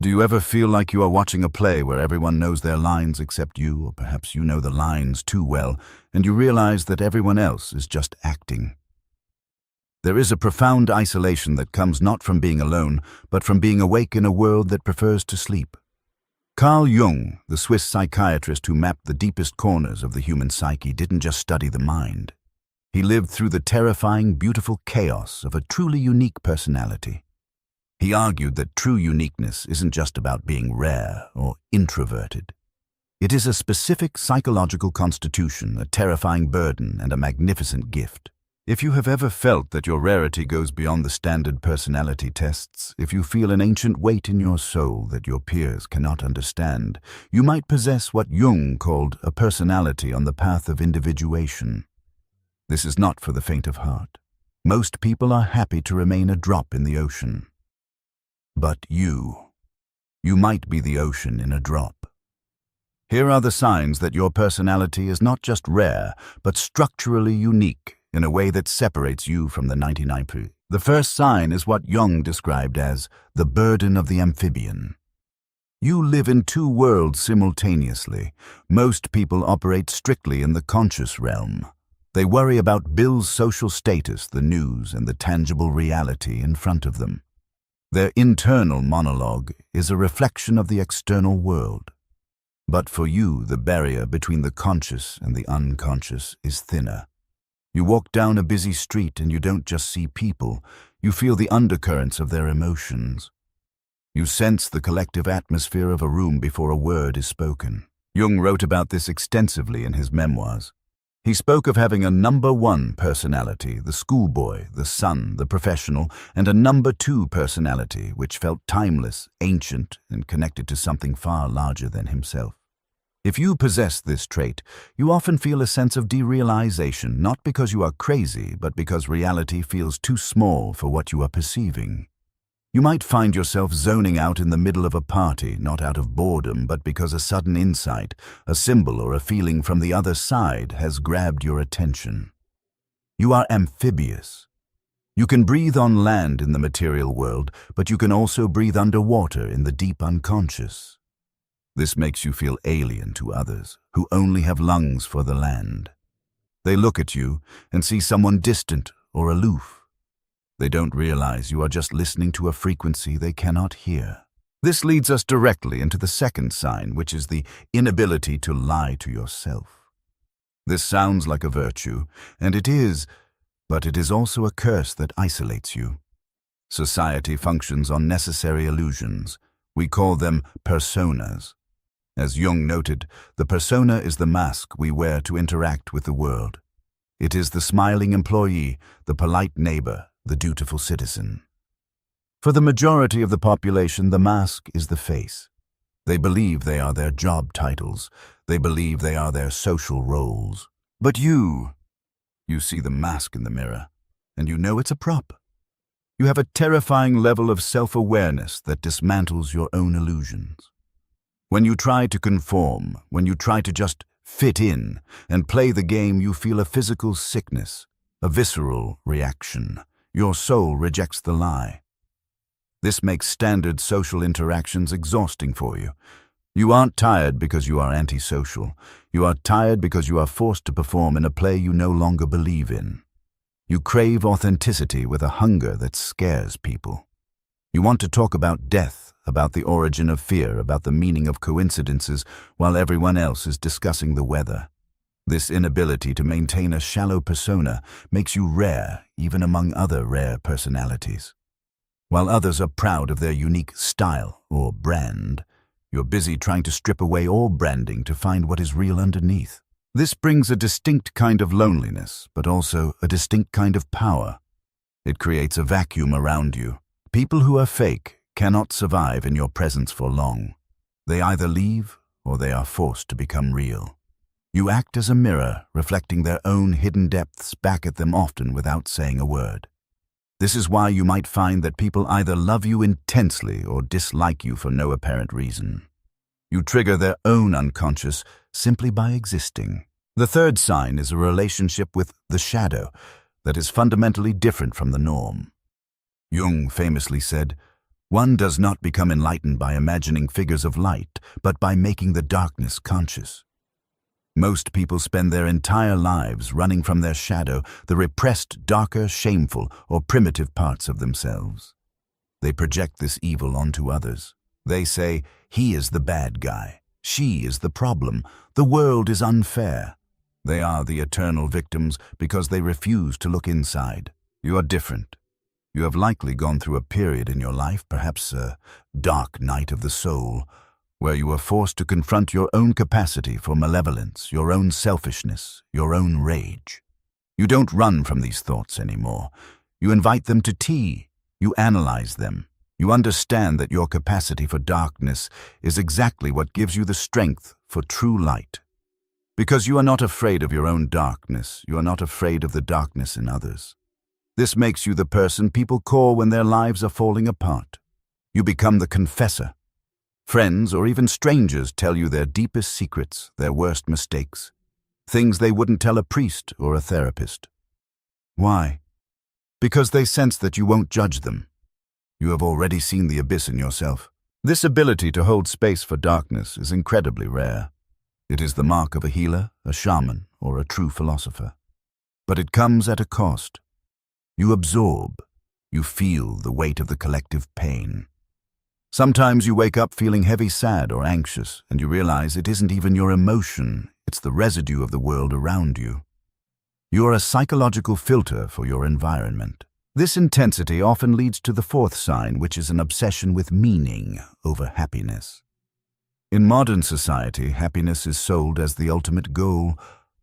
Do you ever feel like you are watching a play where everyone knows their lines except you, or perhaps you know the lines too well, and you realize that everyone else is just acting? There is a profound isolation that comes not from being alone, but from being awake in a world that prefers to sleep. Carl Jung, the Swiss psychiatrist who mapped the deepest corners of the human psyche, didn't just study the mind. He lived through the terrifying, beautiful chaos of a truly unique personality. He argued that true uniqueness isn't just about being rare or introverted. It is a specific psychological constitution, a terrifying burden, and a magnificent gift. If you have ever felt that your rarity goes beyond the standard personality tests, if you feel an ancient weight in your soul that your peers cannot understand, you might possess what Jung called a personality on the path of individuation. This is not for the faint of heart. Most people are happy to remain a drop in the ocean. But you might be the ocean in a drop. Here are the signs that your personality is not just rare, but structurally unique in a way that separates you from the 99%. The first sign is what Jung described as the burden of the amphibian. You live in two worlds simultaneously. Most people operate strictly in the conscious realm. They worry about Bill's social status, the news, and the tangible reality in front of them. Their internal monologue is a reflection of the external world. But for you, the barrier between the conscious and the unconscious is thinner. You walk down a busy street and you don't just see people, you feel the undercurrents of their emotions. You sense the collective atmosphere of a room before a word is spoken. Jung wrote about this extensively in his memoirs. He spoke of having a number one personality, the schoolboy, the son, the professional, and a number two personality, which felt timeless, ancient, and connected to something far larger than himself. If you possess this trait, you often feel a sense of derealization, not because you are crazy, but because reality feels too small for what you are perceiving. You might find yourself zoning out in the middle of a party, not out of boredom, but because a sudden insight, a symbol or a feeling from the other side has grabbed your attention. You are amphibious. You can breathe on land in the material world, but you can also breathe underwater in the deep unconscious. This makes you feel alien to others, who only have lungs for the land. They look at you and see someone distant or aloof. They don't realize you are just listening to a frequency they cannot hear. This leads us directly into the second sign, which is the inability to lie to yourself. This sounds like a virtue, and it is, but it is also a curse that isolates you. Society functions on necessary illusions. We call them personas. As Jung noted, the persona is the mask we wear to interact with the world. It is the smiling employee, the polite neighbor, the dutiful citizen. For the majority of the population, the mask is the face. They believe they are their job titles. They believe they are their social roles. But you see the mask in the mirror, and you know it's a prop. You have a terrifying level of self-awareness that dismantles your own illusions. When you try to conform, when you try to just fit in and play the game, you feel a physical sickness, a visceral reaction. Your soul rejects the lie. This makes standard social interactions exhausting for you. You aren't tired because you are antisocial. You are tired because you are forced to perform in a play you no longer believe in. You crave authenticity with a hunger that scares people. You want to talk about death, about the origin of fear, about the meaning of coincidences, while everyone else is discussing the weather. This inability to maintain a shallow persona makes you rare, even among other rare personalities. While others are proud of their unique style or brand, you're busy trying to strip away all branding to find what is real underneath. This brings a distinct kind of loneliness, but also a distinct kind of power. It creates a vacuum around you. People who are fake cannot survive in your presence for long. They either leave or they are forced to become real. You act as a mirror, reflecting their own hidden depths back at them often without saying a word. This is why you might find that people either love you intensely or dislike you for no apparent reason. You trigger their own unconscious simply by existing. The third sign is a relationship with the shadow that is fundamentally different from the norm. Jung famously said, One does not become enlightened by imagining figures of light, but by making the darkness conscious. Most people spend their entire lives running from their shadow, the repressed, darker, shameful, or primitive parts of themselves. They project this evil onto others. They say, he is the bad guy, she is the problem, the world is unfair. They are the eternal victims because they refuse to look inside. You are different. You have likely gone through a period in your life, perhaps a dark night of the soul, where you were forced to confront your own capacity for malevolence, your own selfishness, your own rage. You don't run from these thoughts anymore. You invite them to tea. You analyze them. You understand that your capacity for darkness is exactly what gives you the strength for true light. Because you are not afraid of your own darkness, you are not afraid of the darkness in others. This makes you the person people call when their lives are falling apart. You become the confessor. Friends or even strangers tell you their deepest secrets, their worst mistakes, things they wouldn't tell a priest or a therapist. Why? Because they sense that you won't judge them. You have already seen the abyss in yourself. This ability to hold space for darkness is incredibly rare. It is the mark of a healer, a shaman, or a true philosopher. But it comes at a cost. You absorb. You feel the weight of the collective pain. Sometimes you wake up feeling heavy, sad, or anxious, and you realize it isn't even your emotion, it's the residue of the world around you. You are a psychological filter for your environment. This intensity often leads to the fourth sign, which is an obsession with meaning over happiness. In modern society, happiness is sold as the ultimate goal.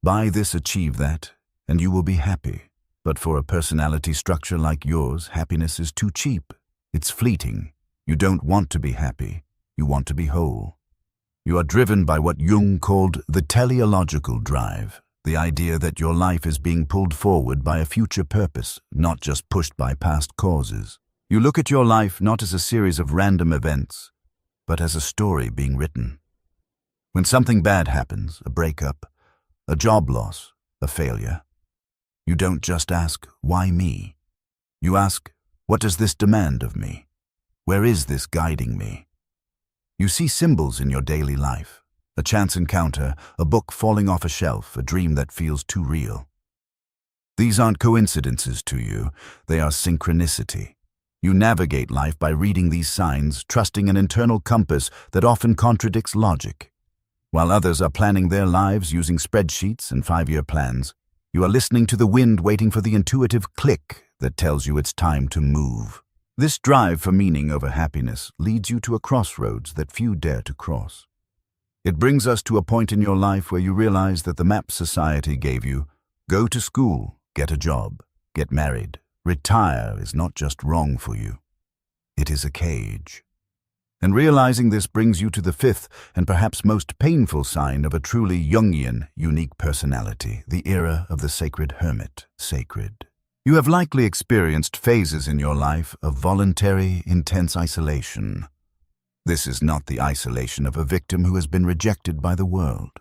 Buy this, achieve that, and you will be happy. But for a personality structure like yours, happiness is too cheap. It's fleeting. You don't want to be happy. You want to be whole. You are driven by what Jung called the teleological drive, the idea that your life is being pulled forward by a future purpose, not just pushed by past causes. You look at your life not as a series of random events, but as a story being written. When something bad happens, a breakup, a job loss, a failure, you don't just ask, why me? You ask, what does this demand of me? Where is this guiding me? You see symbols in your daily life, a chance encounter, a book falling off a shelf, a dream that feels too real. These aren't coincidences to you, they are synchronicity. You navigate life by reading these signs, trusting an internal compass that often contradicts logic. While others are planning their lives using spreadsheets and 5-year plans, you are listening to the wind, waiting for the intuitive click that tells you it's time to move. This drive for meaning over happiness leads you to a crossroads that few dare to cross. It brings us to a point in your life where you realize that the map society gave you, go to school, get a job, get married, retire, is not just wrong for you. It is a cage. And realizing this brings you to the fifth and perhaps most painful sign of a truly Jungian, unique personality, the era of the sacred hermit, sacred. You have likely experienced phases in your life of voluntary, intense isolation. This is not the isolation of a victim who has been rejected by the world.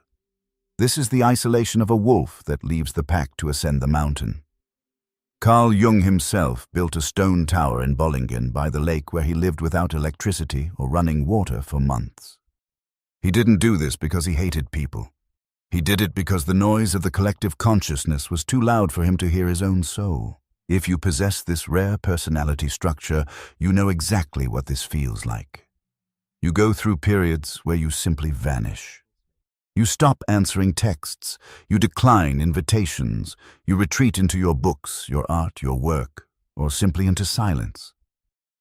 This is the isolation of a wolf that leaves the pack to ascend the mountain. Carl Jung himself built a stone tower in Bollingen by the lake where he lived without electricity or running water for months. He didn't do this because he hated people. He did it because the noise of the collective consciousness was too loud for him to hear his own soul. If you possess this rare personality structure, you know exactly what this feels like. You go through periods where you simply vanish. You stop answering texts, you decline invitations, you retreat into your books, your art, your work, or simply into silence.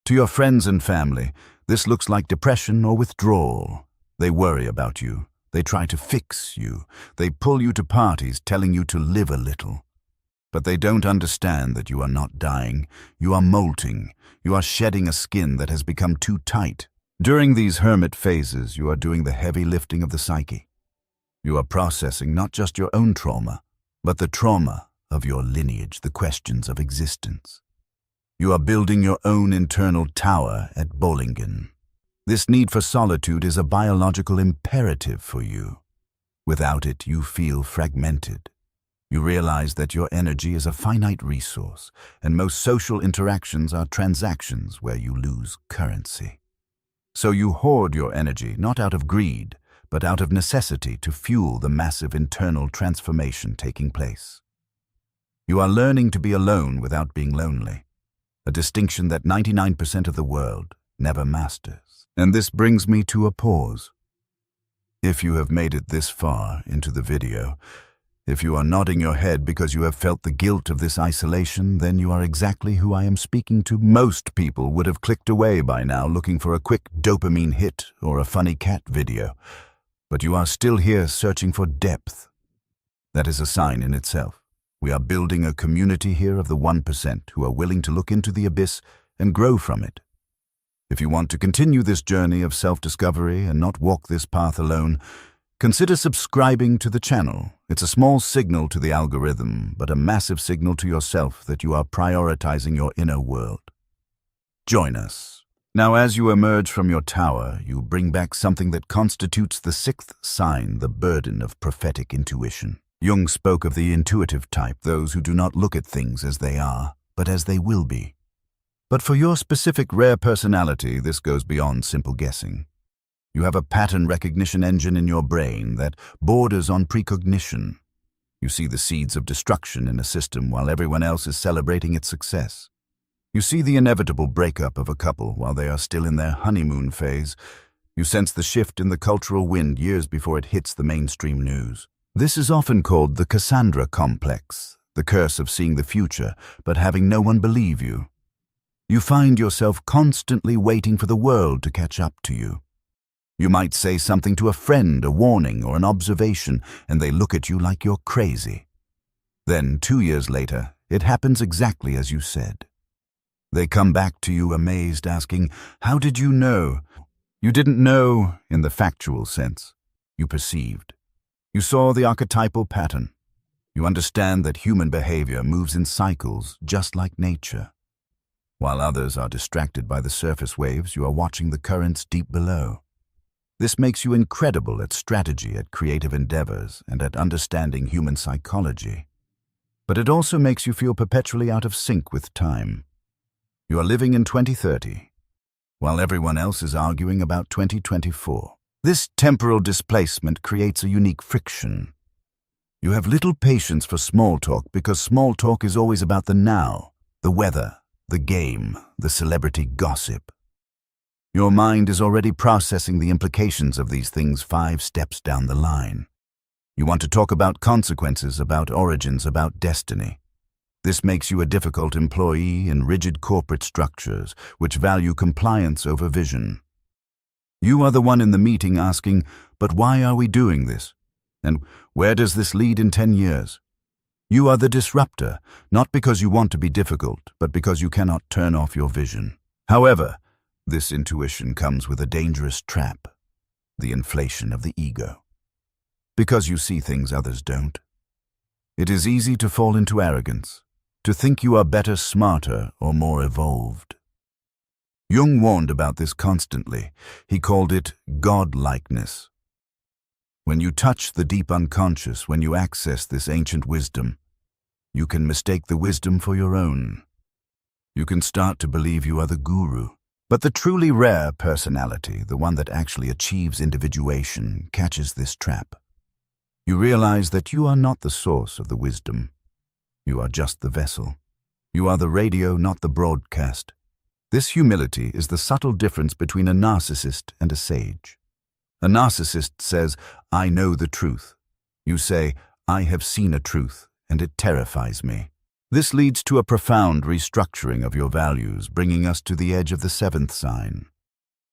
To your friends and family, this looks like depression or withdrawal. They worry about you. They try to fix you. They pull you to parties telling you to live a little. But they don't understand that you are not dying. You are molting. You are shedding a skin that has become too tight. During these hermit phases, you are doing the heavy lifting of the psyche. You are processing not just your own trauma, but the trauma of your lineage, the questions of existence. You are building your own internal tower at Bollingen. This need for solitude is a biological imperative for you. Without it, you feel fragmented. You realize that your energy is a finite resource, and most social interactions are transactions where you lose currency. So you hoard your energy not out of greed, but out of necessity to fuel the massive internal transformation taking place. You are learning to be alone without being lonely, a distinction that 99% of the world never masters. And this brings me to a pause. If you have made it this far into the video, if you are nodding your head because you have felt the guilt of this isolation, then you are exactly who I am speaking to. Most people would have clicked away by now looking for a quick dopamine hit or a funny cat video. But you are still here searching for depth. That is a sign in itself. We are building a community here of the 1% who are willing to look into the abyss and grow from it. If you want to continue this journey of self-discovery and not walk this path alone, consider subscribing to the channel. It's a small signal to the algorithm, but a massive signal to yourself that you are prioritizing your inner world. Join us. Now, as you emerge from your tower, you bring back something that constitutes the sixth sign, the burden of prophetic intuition. Jung spoke of the intuitive type, those who do not look at things as they are, but as they will be. But for your specific rare personality, this goes beyond simple guessing. You have a pattern recognition engine in your brain that borders on precognition. You see the seeds of destruction in a system while everyone else is celebrating its success. You see the inevitable breakup of a couple while they are still in their honeymoon phase. You sense the shift in the cultural wind years before it hits the mainstream news. This is often called the Cassandra complex, the curse of seeing the future but having no one believe you. You find yourself constantly waiting for the world to catch up to you. You might say something to a friend, a warning or an observation, and they look at you like you're crazy. Then, 2 years later, it happens exactly as you said. They come back to you amazed, asking, "How did you know?" You didn't know in the factual sense. You perceived. You saw the archetypal pattern. You understand that human behavior moves in cycles just like nature. While others are distracted by the surface waves, you are watching the currents deep below. This makes you incredible at strategy, at creative endeavors, and at understanding human psychology. But it also makes you feel perpetually out of sync with time. You are living in 2030, while everyone else is arguing about 2024. This temporal displacement creates a unique friction. You have little patience for small talk because small talk is always about the now, the weather, the game, the celebrity gossip. Your mind is already processing the implications of these things 5 steps down the line. You want to talk about consequences, about origins, about destiny. This makes you a difficult employee in rigid corporate structures, which value compliance over vision. You are the one in the meeting asking, "But why are we doing this? And where does this lead in 10 years? You are the disruptor, not because you want to be difficult, but because you cannot turn off your vision. However, this intuition comes with a dangerous trap, the inflation of the ego. Because you see things others don't. It is easy to fall into arrogance, to think you are better, smarter, or more evolved. Jung warned about this constantly. He called it godlikeness. When you touch the deep unconscious, when you access this ancient wisdom, you can mistake the wisdom for your own. You can start to believe you are the guru. But the truly rare personality, the one that actually achieves individuation, catches this trap. You realize that you are not the source of the wisdom. You are just the vessel. You are the radio, not the broadcast. This humility is the subtle difference between a narcissist and a sage. A narcissist says, "I know the truth." You say, "I have seen a truth, and it terrifies me." This leads to a profound restructuring of your values, bringing us to the edge of the 7th sign.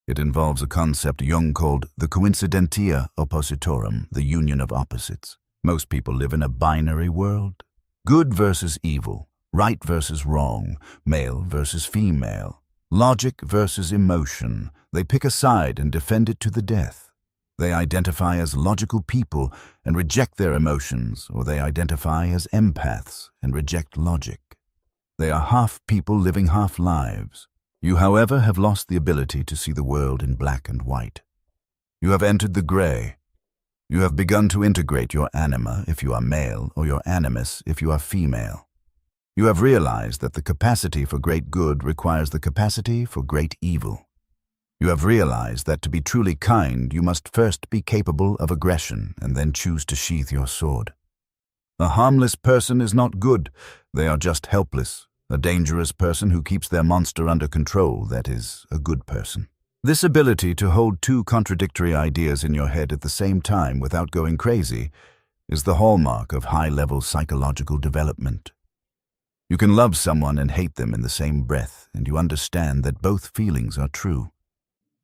It involves a concept Jung called the coincidentia oppositorum, the union of opposites. Most people live in a binary world. Good versus evil, right versus wrong, male versus female, logic versus emotion. They pick a side and defend it to the death. They identify as logical people and reject their emotions, or they identify as empaths and reject logic. They are half people living half lives. You, however, have lost the ability to see the world in black and white. You have entered the gray. You have begun to integrate your anima if you are male or your animus if you are female. You have realized that the capacity for great good requires the capacity for great evil. You have realized that to be truly kind, you must first be capable of aggression and then choose to sheath your sword. A harmless person is not good, they are just helpless. A dangerous person who keeps their monster under control, that is, a good person. This ability to hold two contradictory ideas in your head at the same time without going crazy is the hallmark of high-level psychological development. You can love someone and hate them in the same breath, and you understand that both feelings are true.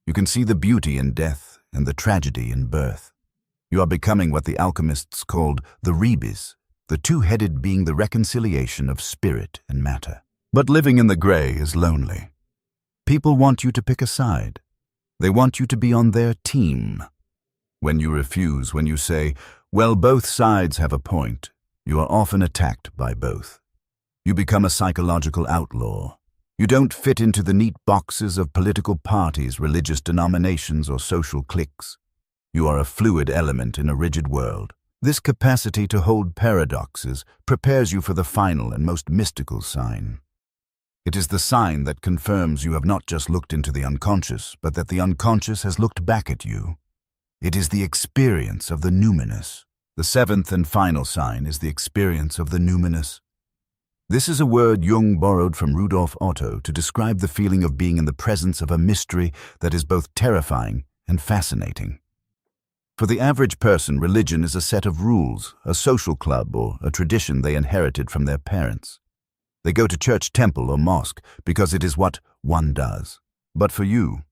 You can see the beauty in death and the tragedy in birth. You are becoming what the alchemists called the rebis, the two-headed being the reconciliation of spirit and matter. But living in the gray is lonely. People want you to pick a side. They want you to be on their team. When you refuse, when you say, well, both sides have a point, you are often attacked by both. You become a psychological outlaw. You don't fit into the neat boxes of political parties, religious denominations, or social cliques. You are a fluid element in a rigid world. This capacity to hold paradoxes prepares you for the final and most mystical sign. It is the sign that confirms you have not just looked into the unconscious, but that the unconscious has looked back at you. It is the experience of the numinous. The seventh and final sign is the experience of the numinous. This is a word Jung borrowed from Rudolf Otto to describe the feeling of being in the presence of a mystery that is both terrifying and fascinating. For the average person, religion is a set of rules, a social club, or a tradition they inherited from their parents. They go to church, temple, or mosque because it is what one does. But for you,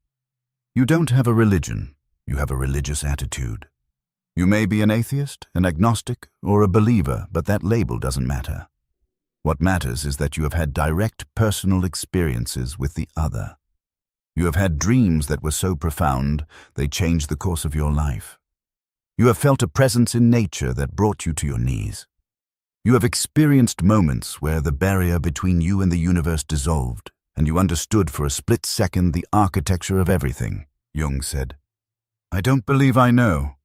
you don't have a religion, you have a religious attitude. You may be an atheist, an agnostic, or a believer, but that label doesn't matter. What matters is that you have had direct personal experiences with the other. You have had dreams that were so profound, they changed the course of your life. You have felt a presence in nature that brought you to your knees. You have experienced moments where the barrier between you and the universe dissolved, and you understood for a split second the architecture of everything, Jung said. I don't believe I know.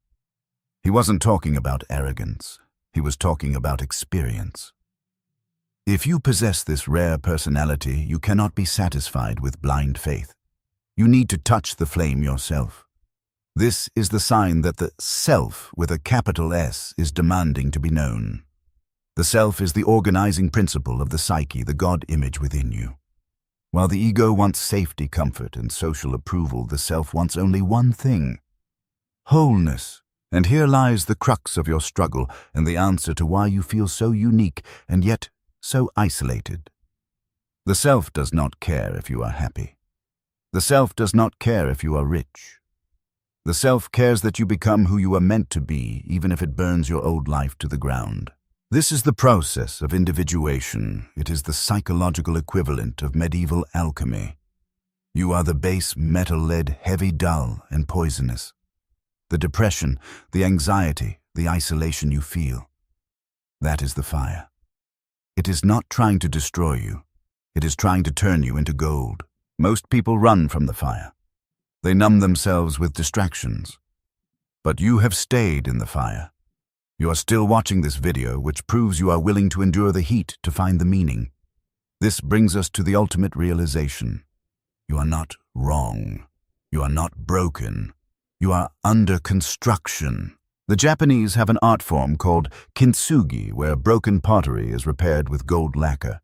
He wasn't talking about arrogance. He was talking about experience. If you possess this rare personality, you cannot be satisfied with blind faith. You need to touch the flame yourself. This is the sign that the self with a capital S is demanding to be known. The self is the organizing principle of the psyche, the God image within you. While the ego wants safety, comfort, and social approval, the self wants only one thing: wholeness. And here lies the crux of your struggle and the answer to why you feel so unique and yet so isolated. The self does not care if you are happy. The self does not care if you are rich. The self cares that you become who you are meant to be, even if it burns your old life to the ground. This is the process of individuation. It is the psychological equivalent of medieval alchemy. You are the base metal lead, heavy, dull, and poisonous. The depression, the anxiety, the isolation you feel. That is the fire. It is not trying to destroy you. It is trying to turn you into gold. Most people run from the fire. They numb themselves with distractions. But you have stayed in the fire. You are still watching this video, which proves you are willing to endure the heat to find the meaning. This brings us to the ultimate realization. You are not wrong. You are not broken. You are under construction. The Japanese have an art form called kintsugi, where broken pottery is repaired with gold lacquer.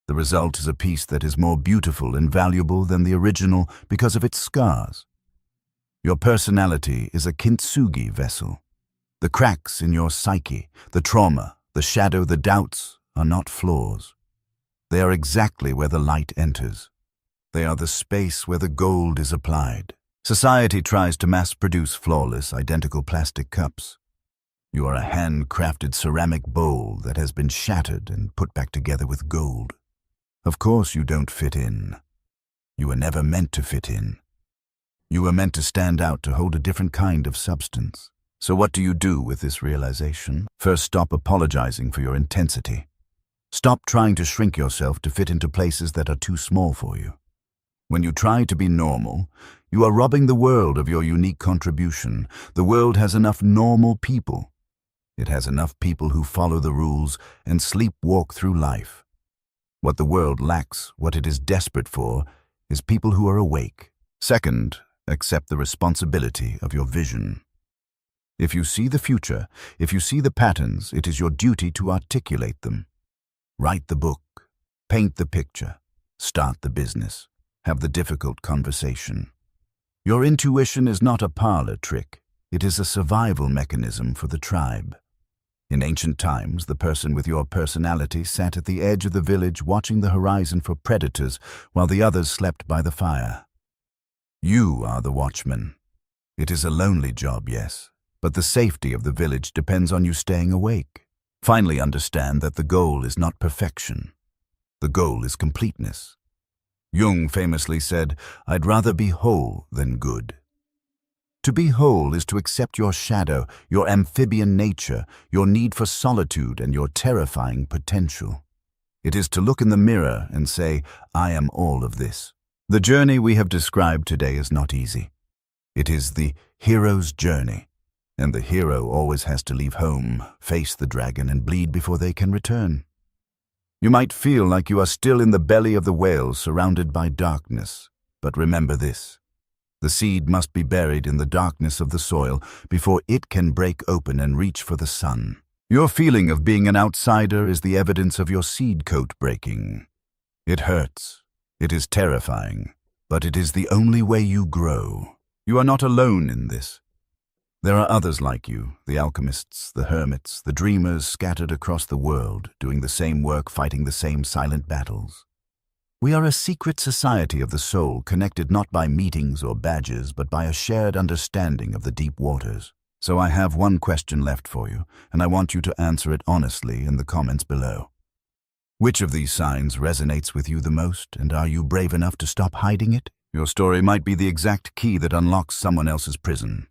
The result is a piece that is more beautiful and valuable than the original because of its scars. Your personality is a kintsugi vessel. The cracks in your psyche, the trauma, the shadow, the doubts are not flaws. They are exactly where the light enters. They are the space where the gold is applied. Society tries to mass-produce flawless, identical plastic cups. You are a hand-crafted ceramic bowl that has been shattered and put back together with gold. Of course you don't fit in. You were never meant to fit in. You were meant to stand out, to hold a different kind of substance. So what do you do with this realization? First, stop apologizing for your intensity. Stop trying to shrink yourself to fit into places that are too small for you. When you try to be normal, You are robbing the world of your unique contribution. The world has enough normal people. It has enough people who follow the rules and sleepwalk through life. What the world lacks, what it is desperate for, is people who are awake. Second, accept the responsibility of your vision. If you see the future, if you see the patterns, it is your duty to articulate them. Write the book, paint the picture, start the business, have the difficult conversation. Your intuition is not a parlor trick. It is a survival mechanism for the tribe. In ancient times, the person with your personality sat at the edge of the village watching the horizon for predators while the others slept by the fire. You are the watchman. It is a lonely job, yes, but the safety of the village depends on you staying awake. Finally, understand that the goal is not perfection. The goal is completeness. Jung famously said, "I'd rather be whole than good." To be whole is to accept your shadow, your amphibian nature, your need for solitude, and your terrifying potential. It is to look in the mirror and say, "I am all of this." The journey we have described today is not easy. It is the hero's journey, and the hero always has to leave home, face the dragon, and bleed before they can return. You might feel like you are still in the belly of the whale, surrounded by darkness, but remember this. The seed must be buried in the darkness of the soil before it can break open and reach for the sun. Your feeling of being an outsider is the evidence of your seed coat breaking. It hurts. It is terrifying, but it is the only way you grow. You are not alone in this. There are others like you, the alchemists, the hermits, the dreamers scattered across the world, doing the same work, fighting the same silent battles. We are a secret society of the soul, connected not by meetings or badges, but by a shared understanding of the deep waters. So I have one question left for you, and I want you to answer it honestly in the comments below. Which of these signs resonates with you the most, and are you brave enough to stop hiding it? Your story might be the exact key that unlocks someone else's prison.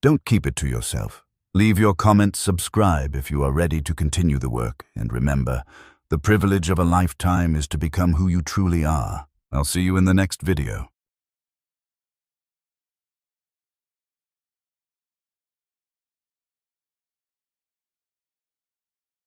Don't keep it to yourself. Leave your comments, subscribe if you are ready to continue the work, and remember, the privilege of a lifetime is to become who you truly are. I'll see you in the next video.